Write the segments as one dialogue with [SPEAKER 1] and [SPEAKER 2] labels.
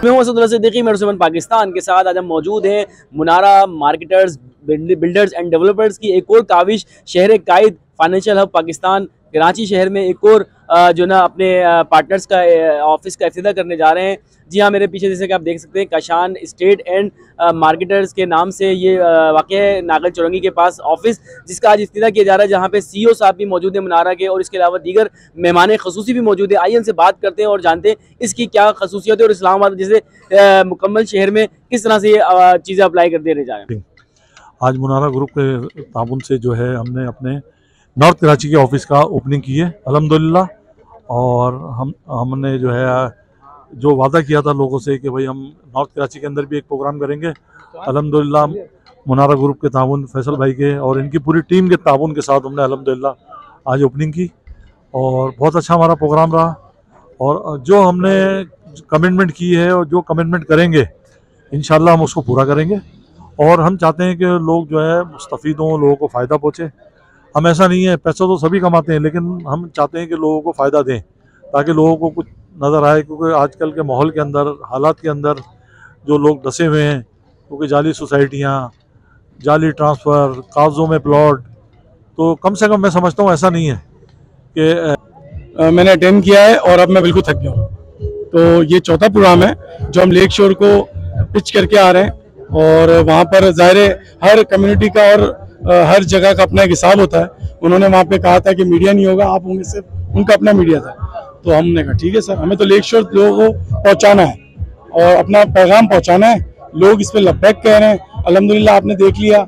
[SPEAKER 1] मैं हूं असदुल्लाह सिद्दीकी, मैं पाकिस्तान के साथ आज हम मौजूद हैं मुनारा मार्केटर्स बिल्डर्स एंड डेवलपर्स की एक और काविश शहर कायद फाइनेंशियल हब पाकिस्तान कराची शहर में एक और जो ना अपने पार्टनर्स का ऑफिस का इफ्तिताह करने जा रहे हैं। जी हाँ, मेरे पीछे जैसे कि आप देख सकते हैं काशान स्टेट एंड मार्केटर्स के नाम से ये वाक़ है नागल चौरंगी के पास ऑफिस, जिसका आज इफ्तिताह किया जा रहा है, जहाँ पे CEO साहब भी मौजूद है मुनारा के और इसके अलावा दीगर मेहमान खसूसी भी मौजूद है। आइए इनसे बात करते हैं और जानते हैं इसकी क्या खसूसियत है और इस्लामाबाद जैसे मुकम्मल शहर में किस तरह से ये चीज़ें अप्लाई कर दे रहे जा रहे हैं।
[SPEAKER 2] आज मुनारा ग्रुप के ताबुन से जो है हमने अपने नॉर्थ कराची के ऑफिस का ओपनिंग की है अल्हम्दुलिल्लाह। और हमने जो है जो वादा किया था लोगों से कि भाई हम नॉर्थ कराची के अंदर भी एक प्रोग्राम करेंगे, अल्हम्दुलिल्लाह मुनारा ग्रुप के ताबुन फैसल भाई के और इनकी पूरी टीम के ताबुन के साथ हमने अल्हम्दुलिल्लाह आज ओपनिंग की और बहुत अच्छा हमारा प्रोग्राम रहा। और जो हमने कमिटमेंट की है और जो कमिटमेंट करेंगे इंशाल्लाह हम उसको पूरा करेंगे। और हम चाहते हैं कि लोग जो है मुस्तफ़ीद हों, लोगों को फ़ायदा पहुँचे। हम ऐसा नहीं है, पैसा तो सभी कमाते हैं, लेकिन हम चाहते हैं कि लोगों को फ़ायदा दें ताकि लोगों को कुछ नज़र आए, क्योंकि आजकल के माहौल के अंदर हालात के अंदर जो लोग धंसे हुए हैं, क्योंकि जाली सोसाइटियाँ, जाली ट्रांसफ़र, कागज़ों में प्लॉट, तो कम से कम मैं समझता हूँ ऐसा नहीं है कि
[SPEAKER 3] मैंने अटेंड किया है और अब मैं बिल्कुल थक गया हूँ। तो ये चौथा प्रोग्राम है जो हम लेक शोर को पिच करके आ रहे हैं और वहाँ पर ज़ाहिर है हर कम्युनिटी का और हर जगह का अपना एक हिसाब होता है। उन्होंने वहाँ पे कहा था कि मीडिया नहीं होगा, आप होंगे, सिर्फ उनका अपना मीडिया था। तो हमने कहा ठीक है सर, हमें तो लेक शोर लोगों को पहुँचाना है और अपना पैगाम पहुँचाना है। लोग इस पर लब्बैक कह रहे हैं। अल्हम्दुलिल्लाह आपने देख लिया,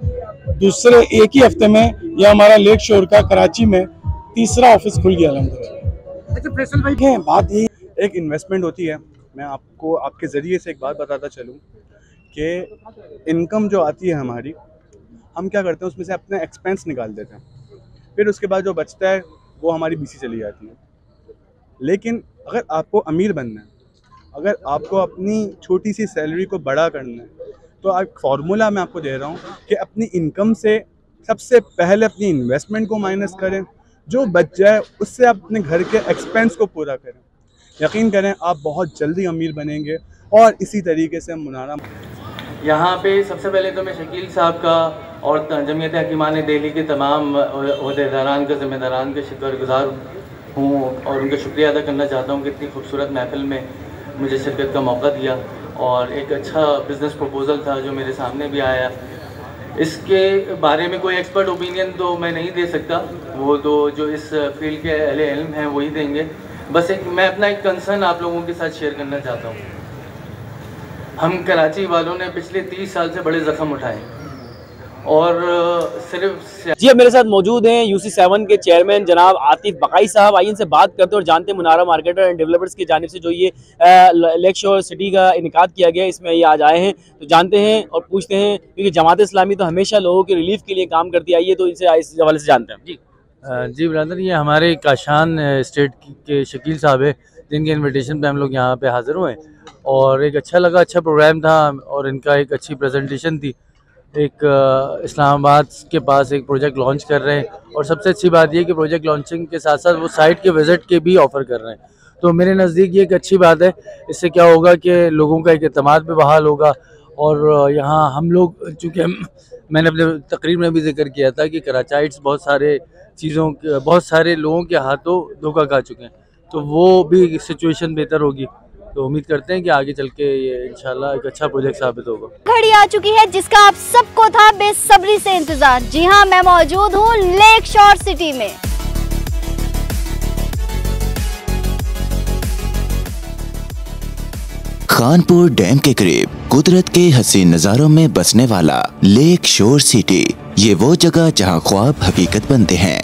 [SPEAKER 3] दूसरे एक ही हफ्ते में यह हमारा लेक शोर का कराची में तीसरा ऑफिस खुल गया अल्हम्दुलिल्लाह। अच्छा फैसल भाई के बात ये
[SPEAKER 4] एक इन्वेस्टमेंट होती है। मैं आपको आपके ज़रिए से एक बात बताता चलूँ कि इनकम जो आती है हमारी, हम क्या करते हैं उसमें से अपने एक्सपेंस निकाल देते हैं, फिर उसके बाद जो बचता है वो हमारी BC चली जाती है। लेकिन अगर आपको अमीर बनना है, अगर आपको अपनी छोटी सी सैलरी को बड़ा करना है, तो एक फार्मूला मैं आपको दे रहा हूँ कि अपनी इनकम से सबसे पहले अपनी इन्वेस्टमेंट को माइनस करें, जो बच जाए उससे आप अपने घर के एक्सपेंस को पूरा करें। यकीन करें आप बहुत जल्दी अमीर बनेंगे। और इसी तरीके से मुनारा
[SPEAKER 5] यहाँ पे सबसे पहले तो मैं शकील साहब का और जमीयत हकीमान दिल्ली के तमाम ओहदेदारान का ज़िम्मेदारान का शुक्रगुज़ार हूँ और उनका शुक्रिया अदा करना चाहता हूँ कि इतनी खूबसूरत महफिल में मुझे शिरकत का मौका दिया और एक अच्छा बिज़नेस प्रपोज़ल था जो मेरे सामने भी आया। इसके बारे में कोई एक्सपर्ट ओपिनियन तो मैं नहीं दे सकता, वो तो जो इस फील्ड के अहले इल्म हैं वही देंगे। बस मैं अपना एक कंसर्न आप लोगों के साथ शेयर करना चाहता हूँ। हम कराची वालों ने पिछले 30 साल से बड़े ज़ख्म उठाए और सिर्फ
[SPEAKER 1] जी अब मेरे साथ मौजूद हैं UC7 के चेयरमैन जनाब आतिफ बकाई साहब। आइए इनसे बात करते हैं और जानते हैं मुनारा मार्केटर एंड डेवलपर्स की जानिब से जो ये लेक शोर सिटी का इनेकाद किया गया, इसमें ये आज आए हैं, तो जानते हैं और पूछते हैं, क्योंकि जमात इस्लामी तो हमेशा लोगों के रिलीफ के लिए काम करती आई है, तो इनसे इस हवाले से जानते हैं।
[SPEAKER 5] जी ब्रदर, ये हमारे काशान स्टेट के शकील साहब है जिनके इन्विटेशन पे हम लोग यहाँ पे हाज़िर हुए और एक अच्छा लगा, अच्छा प्रोग्राम था और इनका एक अच्छी प्रेजेंटेशन थी। एक इस्लामाबाद के पास एक प्रोजेक्ट लॉन्च कर रहे हैं और सबसे अच्छी बात ये कि प्रोजेक्ट लॉन्चिंग के साथ साथ वो साइट के विज़िट के भी ऑफ़र कर रहे हैं। तो मेरे नज़दीक ये एक अच्छी बात है। इससे क्या होगा कि लोगों का एक एतमाद पे बहाल होगा। और यहाँ हम लोग, चूँकि मैंने अपने तकरीर में भी जिक्र किया था कि कराचाइट्स बहुत सारे लोगों के हाथों धोखा खा चुके हैं, तो वो भी सिचुएशन बेहतर होगी। तो उम्मीद करते हैं कि आगे चल के ये इंशाल्लाह एक अच्छा प्रोजेक्ट साबित होगा।
[SPEAKER 6] घड़ी आ चुकी है जिसका आप सबको था बेसब्री से इंतजार। जी हाँ, मैं मौजूद हूँ लेक शोर सिटी में।
[SPEAKER 7] खानपुर डैम के करीब कुदरत के हसीन नज़ारों में बसने वाला लेक शोर सिटी, ये वो जगह जहाँ ख्वाब हकीकत बनते हैं।